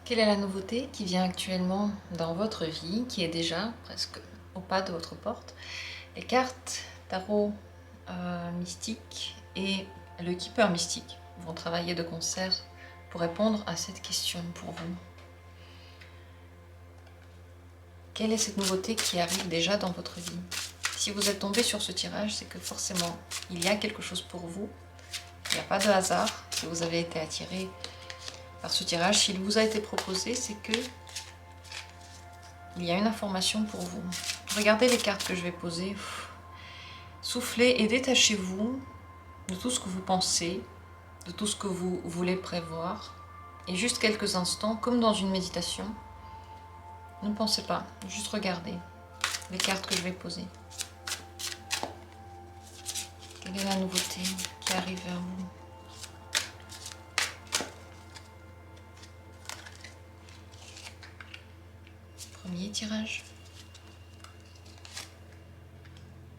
Quelle est la nouveauté qui vient actuellement dans votre vie, qui est déjà presque au pas de votre porte? Les cartes tarot mystique et le keeper mystique vont travailler de concert pour répondre à cette question pour vous. Quelle est cette nouveauté qui arrive déjà dans votre vie? Si vous êtes tombé sur ce tirage, c'est que forcément, il y a quelque chose pour vous. Il n'y a pas de hasard si vous avez été attiré par ce tirage. S'il vous a été proposé, c'est que il y a une information pour vous. Regardez les cartes que je vais poser. Soufflez et détachez-vous de tout ce que vous pensez, de tout ce que vous voulez prévoir. Et juste quelques instants, comme dans une méditation, ne pensez pas, juste regardez les cartes que je vais poser. Quelle est la nouveauté qui arrive vers vous? Premier tirage.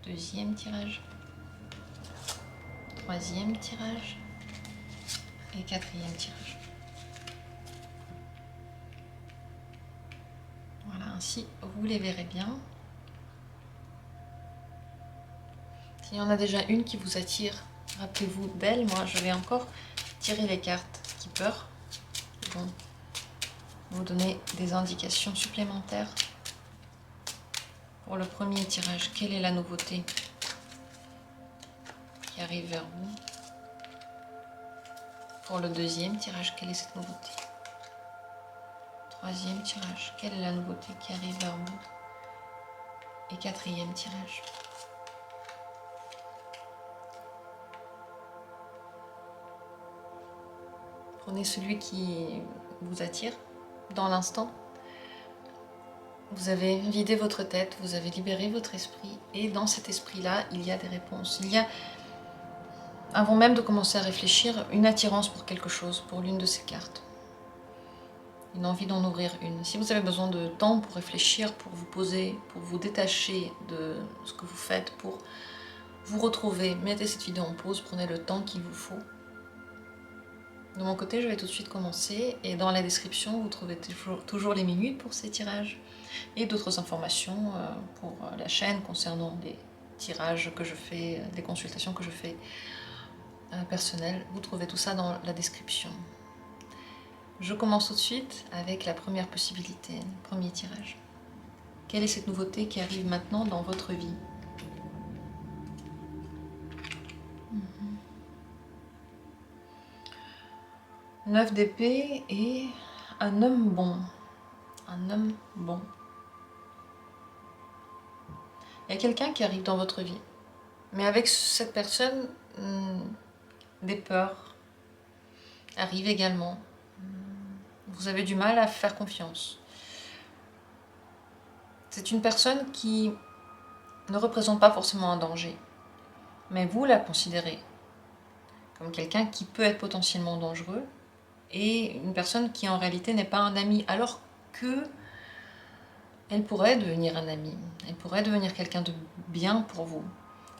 Deuxième tirage. Troisième tirage. Et quatrième tirage. Voilà, ainsi vous les verrez bien. S'il y en a déjà une qui vous attire, rappelez-vous d'elle. Moi, je vais encore tirer les cartes Keeper qui vont vous donner des indications supplémentaires. Pour le premier tirage, quelle est la nouveauté qui arrive vers vous? Pour le deuxième tirage, quelle est cette nouveauté? Troisième tirage, quelle est la nouveauté qui arrive vers vous? Et quatrième tirage. Prenez celui qui vous attire dans l'instant. Vous avez vidé votre tête, vous avez libéré votre esprit, et dans cet esprit-là, il y a des réponses. Il y a, avant même de commencer à réfléchir, une attirance pour quelque chose, pour l'une de ces cartes. Une envie d'en ouvrir une. Si vous avez besoin de temps pour réfléchir, pour vous poser, pour vous détacher de ce que vous faites, pour vous retrouver, mettez cette vidéo en pause, prenez le temps qu'il vous faut. De mon côté, je vais tout de suite commencer, et dans la description, vous trouvez toujours les minutes pour ces tirages et d'autres informations pour la chaîne concernant les tirages que je fais, les consultations que je fais personnelles. Vous trouvez tout ça dans la description. Je commence tout de suite avec la première possibilité, le premier tirage. Quelle est cette nouveauté qui arrive maintenant dans votre vie? 9 d'épée et un homme bon. Un homme bon. Il y a quelqu'un qui arrive dans votre vie. Mais avec cette personne, des peurs arrivent également. Vous avez du mal à faire confiance. C'est une personne qui ne représente pas forcément un danger. Mais vous la considérez comme quelqu'un qui peut être potentiellement dangereux, et une personne qui en réalité n'est pas un ami, alors que elle pourrait devenir un ami, elle pourrait devenir quelqu'un de bien pour vous.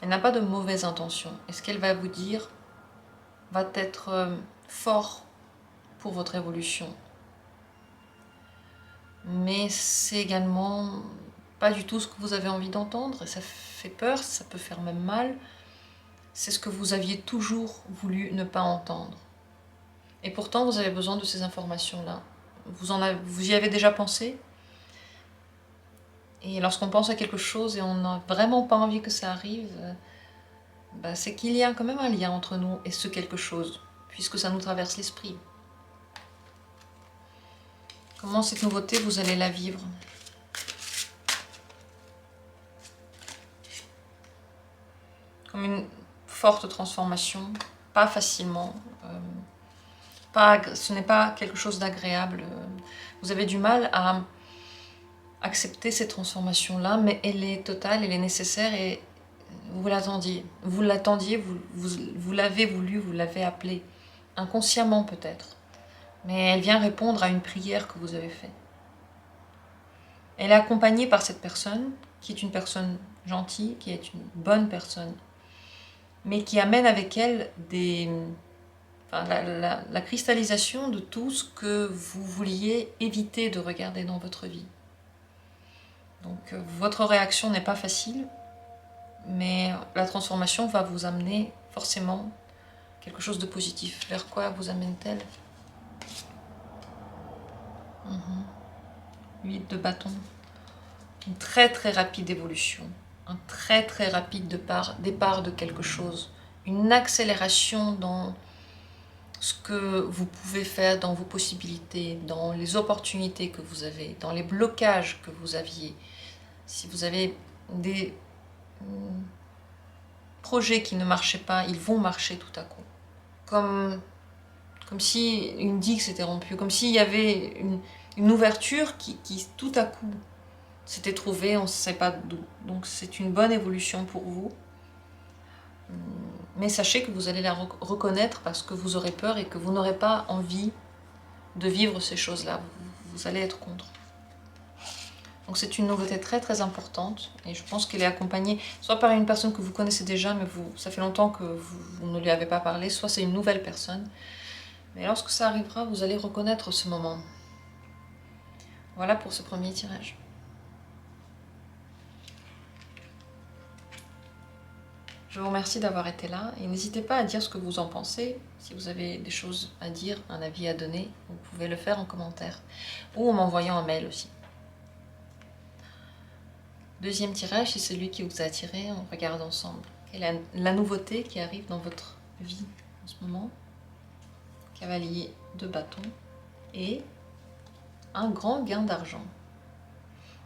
Elle n'a pas de mauvaises intentions, et ce qu'elle va vous dire va être fort pour votre évolution. Mais c'est également pas du tout ce que vous avez envie d'entendre, et ça fait peur, ça peut faire même mal. C'est ce que vous aviez toujours voulu ne pas entendre. Et pourtant, vous avez besoin de ces informations-là. Vous y avez déjà pensé? Et lorsqu'on pense à quelque chose et on n'a vraiment pas envie que ça arrive, c'est qu'il y a quand même un lien entre nous et ce quelque chose, puisque ça nous traverse l'esprit. Comment cette nouveauté, vous allez la vivre? Comme une forte transformation, pas facilement. Ce n'est pas quelque chose d'agréable. Vous avez du mal à accepter cette transformation-là, mais elle est totale, elle est nécessaire, et vous l'attendiez. Vous l'attendiez, vous l'avez voulu, vous l'avez appelée. Inconsciemment peut-être. Mais elle vient répondre à une prière que vous avez faite. Elle est accompagnée par cette personne, qui est une personne gentille, qui est une bonne personne, mais qui amène avec elle des enfin, la cristallisation de tout ce que vous vouliez éviter de regarder dans votre vie. Donc votre réaction n'est pas facile, mais la transformation va vous amener forcément quelque chose de positif. Vers quoi vous amène-t-elle? 8 de bâton. Une très très rapide évolution. Un très très rapide départ de quelque chose. Une accélération dans ce que vous pouvez faire, dans vos possibilités, dans les opportunités que vous avez, dans les blocages que vous aviez. Si vous avez des projets qui ne marchaient pas, ils vont marcher tout à coup. Comme si une digue s'était rompue, comme s'il y avait une ouverture qui tout à coup s'était trouvée, on ne sait pas d'où. Donc c'est une bonne évolution pour vous. Mais sachez que vous allez la reconnaître parce que vous aurez peur et que vous n'aurez pas envie de vivre ces choses-là. Vous allez être contre. Donc c'est une nouveauté très très importante et je pense qu'elle est accompagnée soit par une personne que vous connaissez déjà, mais ça fait longtemps que vous ne lui avez pas parlé, soit c'est une nouvelle personne. Mais lorsque ça arrivera, vous allez reconnaître ce moment. Voilà pour ce premier tirage. Je vous remercie d'avoir été là et n'hésitez pas à dire ce que vous en pensez. Si vous avez des choses à dire, un avis à donner, vous pouvez le faire en commentaire ou en m'envoyant un mail aussi. Deuxième tirage, c'est celui qui vous a attiré, on regarde ensemble. Quelle est la nouveauté qui arrive dans votre vie en ce moment? Cavalier de bâton et un grand gain d'argent.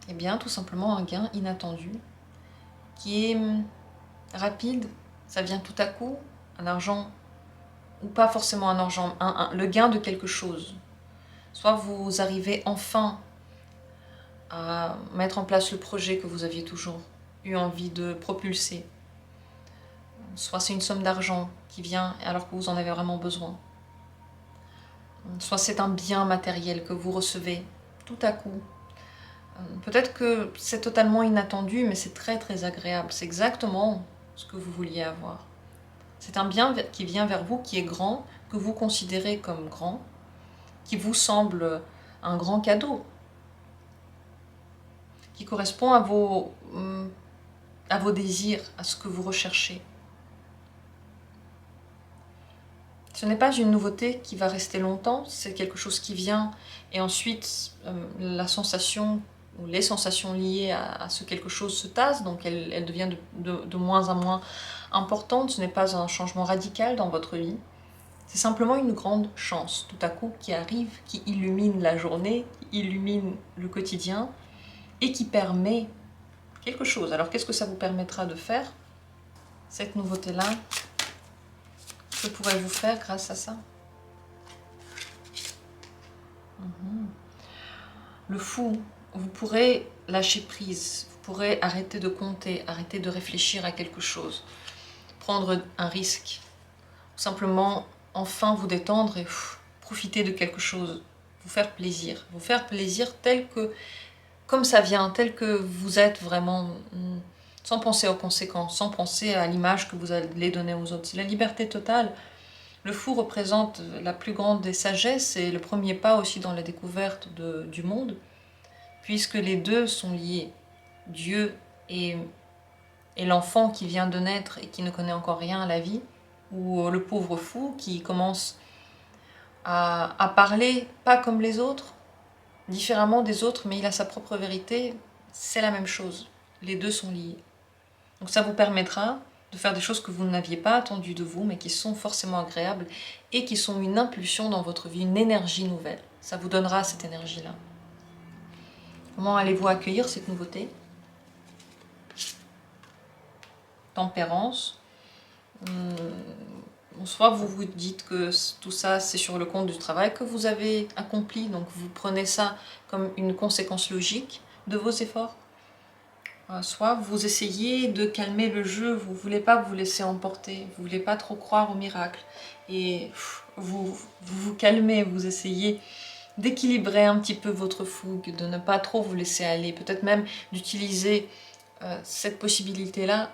Eh bien, tout simplement un gain inattendu qui est rapide, ça vient tout à coup, un argent, ou pas forcément un argent, le gain de quelque chose. Soit vous arrivez enfin à mettre en place le projet que vous aviez toujours eu envie de propulser. Soit c'est une somme d'argent qui vient alors que vous en avez vraiment besoin. Soit c'est un bien matériel que vous recevez tout à coup. Peut-être que c'est totalement inattendu, mais c'est très très agréable. C'est exactement ce que vous vouliez avoir. C'est un bien qui vient vers vous, qui est grand, que vous considérez comme grand, qui vous semble un grand cadeau, qui correspond à vos désirs, à ce que vous recherchez. Ce n'est pas une nouveauté qui va rester longtemps, c'est quelque chose qui vient et ensuite la sensation ou les sensations liées à ce quelque chose se tassent, donc elle devient de moins en moins importante. Ce n'est pas un changement radical dans votre vie, c'est simplement une grande chance tout à coup qui arrive, qui illumine la journée, qui illumine le quotidien et qui permet quelque chose. Alors qu'est-ce que ça vous permettra de faire, cette nouveauté-là? Que pourrez-vous faire grâce à ça? Le fou, vous pourrez lâcher prise, vous pourrez arrêter de compter, arrêter de réfléchir à quelque chose, prendre un risque, simplement enfin vous détendre et profiter de quelque chose, vous faire plaisir tel que, comme ça vient, tel que vous êtes vraiment, sans penser aux conséquences, sans penser à l'image que vous allez donner aux autres. C'est la liberté totale. Le fou représente la plus grande des sagesses et le premier pas aussi dans la découverte du monde, puisque les deux sont liés. Dieu et l'enfant qui vient de naître et qui ne connaît encore rien à la vie, ou le pauvre fou qui commence à parler pas comme les autres, différemment des autres, mais il a sa propre vérité, c'est la même chose. Les deux sont liés. Donc ça vous permettra de faire des choses que vous n'aviez pas attendues de vous, mais qui sont forcément agréables et qui sont une impulsion dans votre vie, une énergie nouvelle. Ça vous donnera cette énergie-là. Comment allez-vous accueillir cette nouveauté? Tempérance. Soit vous vous dites que tout ça c'est sur le compte du travail que vous avez accompli, donc vous prenez ça comme une conséquence logique de vos efforts. Soit vous essayez de calmer le jeu, vous ne voulez pas vous laisser emporter, vous ne voulez pas trop croire au miracle. Et vous calmez, vous essayez d'équilibrer un petit peu votre fougue, de ne pas trop vous laisser aller, peut-être même d'utiliser cette possibilité-là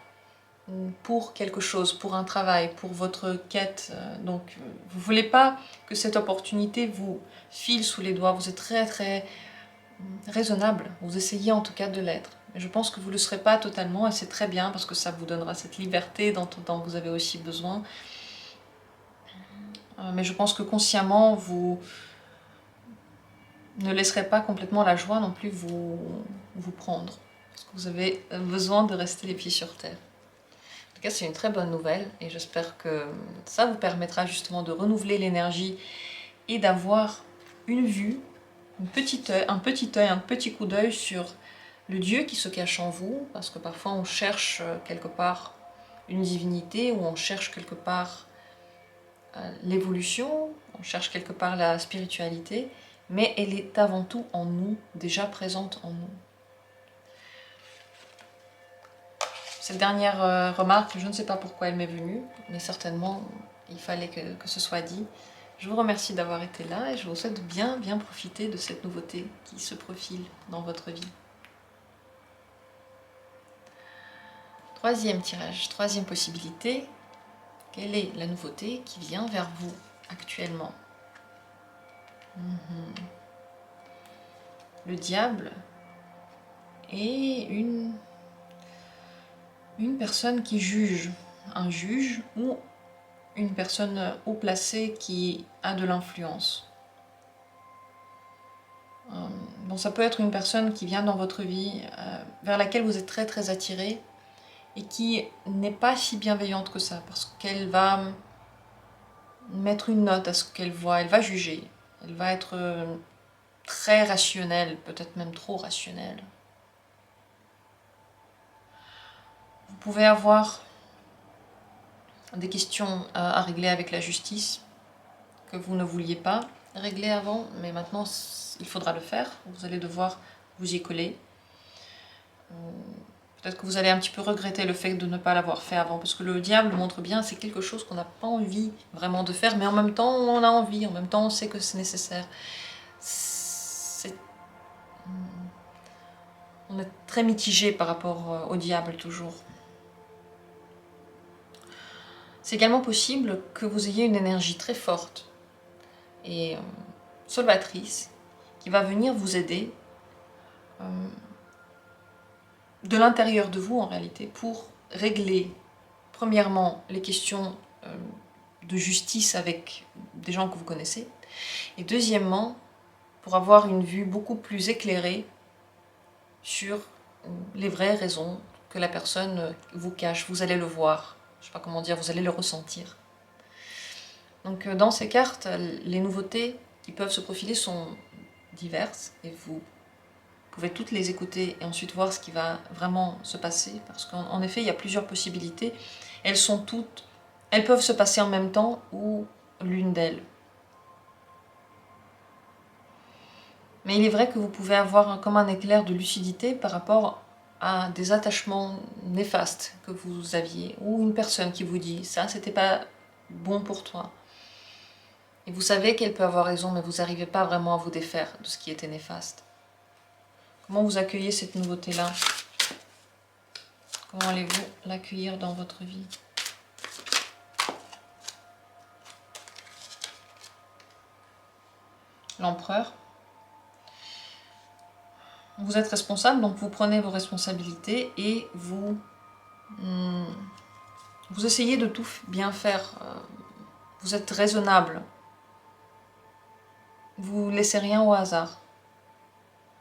pour quelque chose, pour un travail, pour votre quête. Donc vous ne voulez pas que cette opportunité vous file sous les doigts. Vous êtes très très raisonnable. Vous essayez en tout cas de l'être. Je pense que vous ne le serez pas totalement et c'est très bien parce que ça vous donnera cette liberté dont vous avez aussi besoin. Mais je pense que consciemment, vous ne laisserez pas complètement la joie non plus vous prendre. Parce que vous avez besoin de rester les pieds sur terre. En tout cas, c'est une très bonne nouvelle et j'espère que ça vous permettra justement de renouveler l'énergie et d'avoir une vue, un petit coup d'œil sur le Dieu qui se cache en vous, parce que parfois on cherche quelque part une divinité ou on cherche quelque part l'évolution, on cherche quelque part la spiritualité, mais elle est avant tout en nous, déjà présente en nous. Cette dernière remarque, je ne sais pas pourquoi elle m'est venue, mais certainement il fallait que ce soit dit. Je vous remercie d'avoir été là et je vous souhaite de bien profiter de cette nouveauté qui se profile dans votre vie. Troisième tirage, troisième possibilité. Quelle est la nouveauté qui vient vers vous actuellement? Le diable et une personne qui juge, un juge ou une personne haut placée qui a de l'influence. Bon, ça peut être une personne qui vient dans votre vie, vers laquelle vous êtes très très attiré et qui n'est pas si bienveillante que ça, parce qu'elle va mettre une note à ce qu'elle voit, elle va juger, elle va être très rationnelle, peut-être même trop rationnelle. Vous pouvez avoir des questions à régler avec la justice que vous ne vouliez pas régler avant, mais maintenant il faudra le faire. Vous allez devoir vous y coller. Peut-être que vous allez un petit peu regretter le fait de ne pas l'avoir fait avant, parce que le diable montre bien c'est quelque chose qu'on n'a pas envie vraiment de faire, mais en même temps on a envie, en même temps on sait que c'est nécessaire. On est très mitigé par rapport au diable toujours. C'est également possible que vous ayez une énergie très forte et salvatrice qui va venir vous aider de l'intérieur de vous en réalité pour régler premièrement les questions de justice avec des gens que vous connaissez et deuxièmement pour avoir une vue beaucoup plus éclairée sur les vraies raisons que la personne vous cache. Vous allez le voir, je ne sais pas comment dire, vous allez le ressentir. Donc dans ces cartes, les nouveautés qui peuvent se profiler sont diverses et vous pouvez toutes les écouter et ensuite voir ce qui va vraiment se passer, parce qu'en effet il y a plusieurs possibilités, elles peuvent se passer en même temps ou l'une d'elles. Mais il est vrai que vous pouvez avoir comme un éclair de lucidité par rapport à des attachements néfastes que vous aviez, ou une personne qui vous dit « ça c'était pas bon pour toi ». Et vous savez qu'elle peut avoir raison, mais vous n'arrivez pas vraiment à vous défaire de ce qui était néfaste. Comment vous accueillez cette nouveauté-là? Comment allez-vous l'accueillir dans votre vie? L'empereur. Vous êtes responsable, donc vous prenez vos responsabilités et vous essayez de tout bien faire. Vous êtes raisonnable. Vous ne laissez rien au hasard.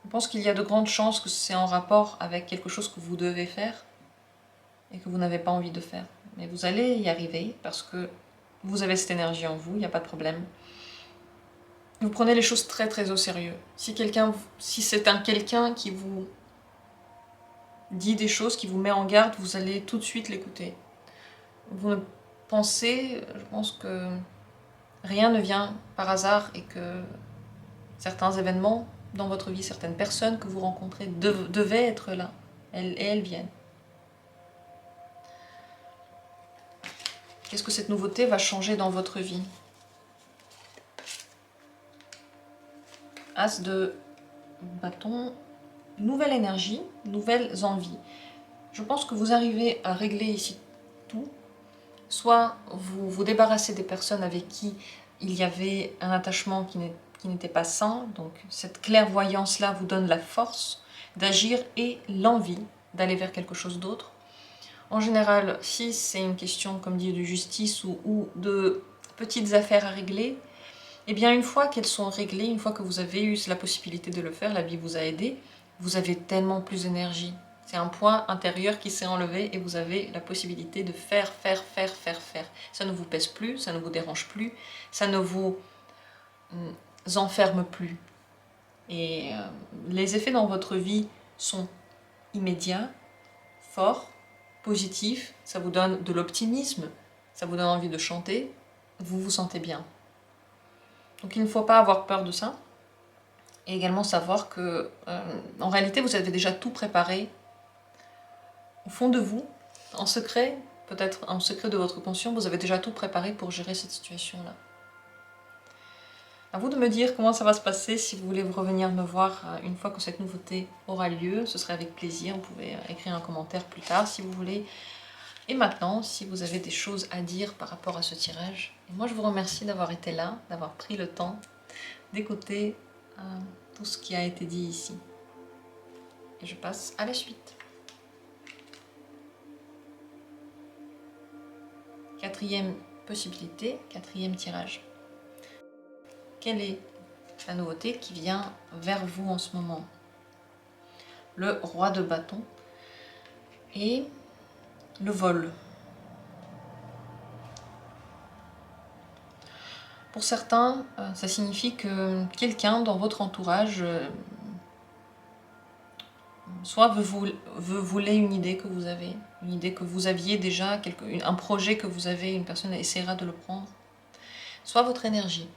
Je pense qu'il y a de grandes chances que c'est en rapport avec quelque chose que vous devez faire et que vous n'avez pas envie de faire. Mais vous allez y arriver parce que vous avez cette énergie en vous, il n'y a pas de problème. Vous prenez les choses très très au sérieux. Si c'est quelqu'un qui vous dit des choses, qui vous met en garde, vous allez tout de suite l'écouter. Vous pensez, je pense que rien ne vient par hasard et que certains événements dans votre vie, certaines personnes que vous rencontrez devaient être là, et elles viennent. Qu'est-ce que cette nouveauté va changer dans votre vie? As de bâton, nouvelle énergie, nouvelles envies. Je pense que vous arrivez à régler ici tout. Soit vous vous débarrassez des personnes avec qui il y avait un attachement qui n'était pas sain. Donc cette clairvoyance-là vous donne la force d'agir et l'envie d'aller vers quelque chose d'autre. En général, si c'est une question, comme dit, de justice ou de petites affaires à régler, eh bien une fois qu'elles sont réglées, une fois que vous avez eu la possibilité de le faire, la vie vous a aidé, vous avez tellement plus d'énergie. C'est un point intérieur qui s'est enlevé et vous avez la possibilité de faire. Ça ne vous pèse plus, ça ne vous dérange plus, ça ne vous enferme plus. Et les effets dans votre vie sont immédiats, forts, positifs, ça vous donne de l'optimisme, ça vous donne envie de chanter, vous vous sentez bien. Donc il ne faut pas avoir peur de ça. Et également savoir que, en réalité, vous avez déjà tout préparé au fond de vous, en secret, peut-être en secret de votre conscience, vous avez déjà tout préparé pour gérer cette situation-là. À vous de me dire comment ça va se passer, si vous voulez revenir me voir une fois que cette nouveauté aura lieu, ce serait avec plaisir, vous pouvez écrire un commentaire plus tard si vous voulez. Et maintenant, si vous avez des choses à dire par rapport à ce tirage, et moi je vous remercie d'avoir été là, d'avoir pris le temps d'écouter tout ce qui a été dit ici. Et je passe à la suite. Quatrième possibilité, quatrième tirage. Quelle est la nouveauté qui vient vers vous en ce moment? Le roi de bâton et le vol. Pour certains, ça signifie que quelqu'un dans votre entourage soit veut voler une idée que vous avez, une idée que vous aviez déjà, un projet que vous avez, une personne essaiera de le prendre, soit votre énergie.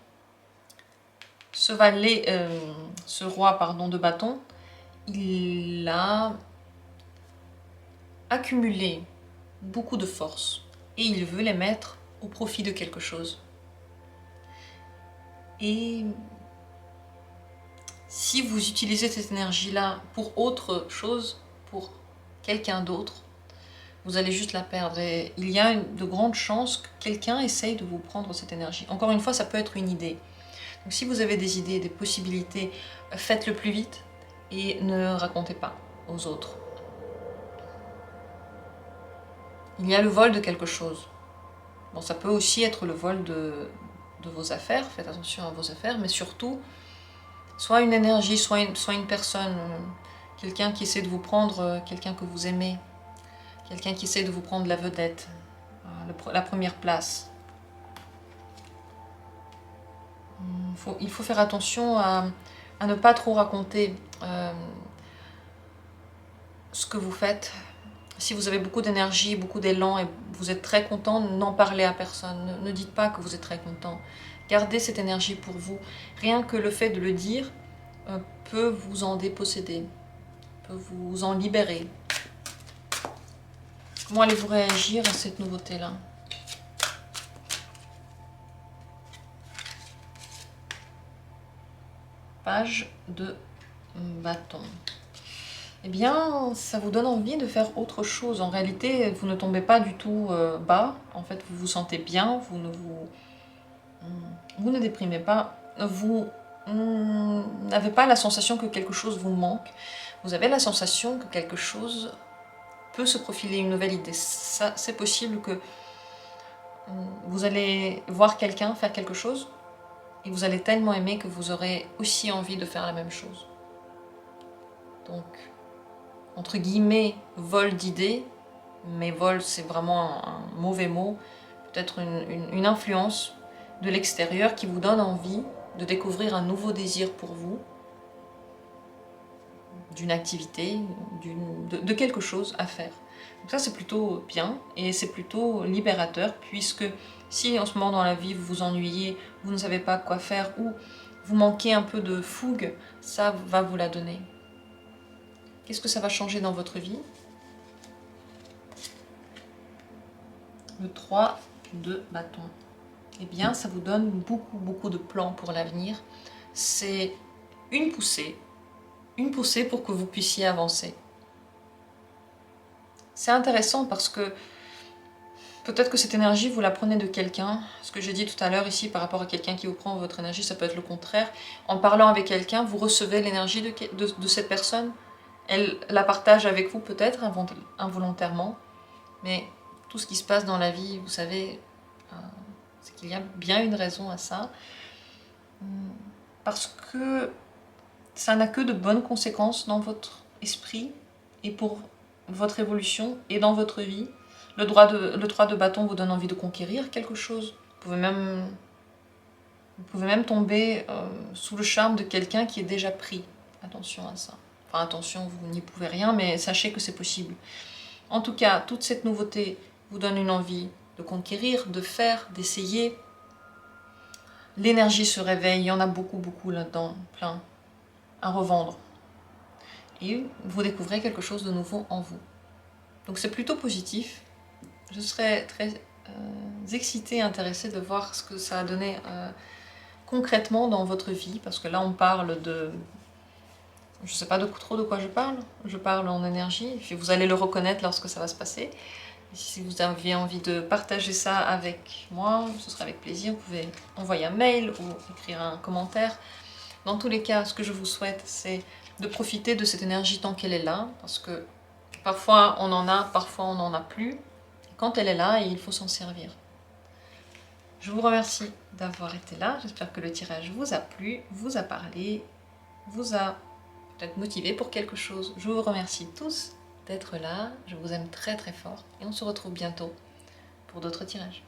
Ce roi de bâton, il a accumulé beaucoup de force et il veut les mettre au profit de quelque chose. Et si vous utilisez cette énergie-là pour autre chose, pour quelqu'un d'autre, vous allez juste la perdre. Et il y a de grandes chances que quelqu'un essaye de vous prendre cette énergie. Encore une fois, ça peut être une idée. Donc si vous avez des idées, des possibilités, faites-le plus vite et ne racontez pas aux autres. Il y a le vol de quelque chose. Bon, ça peut aussi être le vol de vos affaires, faites attention à vos affaires, mais surtout, soit une énergie, soit une personne, quelqu'un qui essaie de vous prendre, quelqu'un que vous aimez, quelqu'un qui essaie de vous prendre la vedette, la première place. Il faut faire attention à ne pas trop raconter ce que vous faites. Si vous avez beaucoup d'énergie, beaucoup d'élan et vous êtes très content, n'en parlez à personne. Ne dites pas que vous êtes très content. Gardez cette énergie pour vous. Rien que le fait de le dire peut vous en déposséder, peut vous en libérer. Comment allez-vous réagir à cette nouveauté-là? Page de bâton. Eh bien, ça vous donne envie de faire autre chose. En réalité, vous ne tombez pas du tout bas. En fait, vous vous sentez bien, vous ne déprimez pas. Vous n'avez pas la sensation que quelque chose vous manque. Vous avez la sensation que quelque chose peut se profiler, une nouvelle idée. Ça, c'est possible que vous allez voir quelqu'un faire quelque chose et vous allez tellement aimer que vous aurez aussi envie de faire la même chose. Donc, entre guillemets, vol d'idées, mais vol c'est vraiment un mauvais mot, peut-être une influence de l'extérieur qui vous donne envie de découvrir un nouveau désir pour vous, d'une activité, de quelque chose à faire. Donc ça c'est plutôt bien et c'est plutôt libérateur, puisque si en ce moment dans la vie vous vous ennuyez, vous ne savez pas quoi faire ou vous manquez un peu de fougue, ça va vous la donner. Qu'est-ce que ça va changer dans votre vie? Le 3 de bâton. Eh bien, ça vous donne beaucoup de plans pour l'avenir. C'est une poussée pour que vous puissiez avancer. C'est intéressant parce que Peut-être que cette énergie, vous la prenez de quelqu'un. Ce que j'ai dit tout à l'heure ici par rapport à quelqu'un qui vous prend votre énergie, ça peut être le contraire. En parlant avec quelqu'un, vous recevez l'énergie de cette personne. Elle la partage avec vous peut-être involontairement. Mais tout ce qui se passe dans la vie, vous savez, c'est qu'il y a bien une raison à ça. Parce que ça n'a que de bonnes conséquences dans votre esprit et pour votre évolution et dans votre vie. Le 3 de bâton vous donne envie de conquérir quelque chose. Vous pouvez même tomber sous le charme de quelqu'un qui est déjà pris. Attention à ça. Enfin attention, vous n'y pouvez rien, mais sachez que c'est possible. En tout cas, toute cette nouveauté vous donne une envie de conquérir, de faire, d'essayer. L'énergie se réveille, il y en a beaucoup là-dedans, plein, à revendre. Et vous découvrez quelque chose de nouveau en vous. Donc c'est plutôt positif. Je serais très excitée et intéressée de voir ce que ça a donné concrètement dans votre vie, parce que là on parle de... Je ne sais pas trop de quoi je parle en énergie, et puis vous allez le reconnaître lorsque ça va se passer. Et si vous avez envie de partager ça avec moi, ce serait avec plaisir, vous pouvez envoyer un mail ou écrire un commentaire. Dans tous les cas, ce que je vous souhaite, c'est de profiter de cette énergie tant qu'elle est là, parce que parfois on en a, parfois on n'en a plus. Et quand elle est là, il faut s'en servir. Je vous remercie d'avoir été là, j'espère que le tirage vous a plu, vous a parlé, vous a peut-être motivé pour quelque chose. Je vous remercie tous d'être là, je vous aime très très fort et on se retrouve bientôt pour d'autres tirages.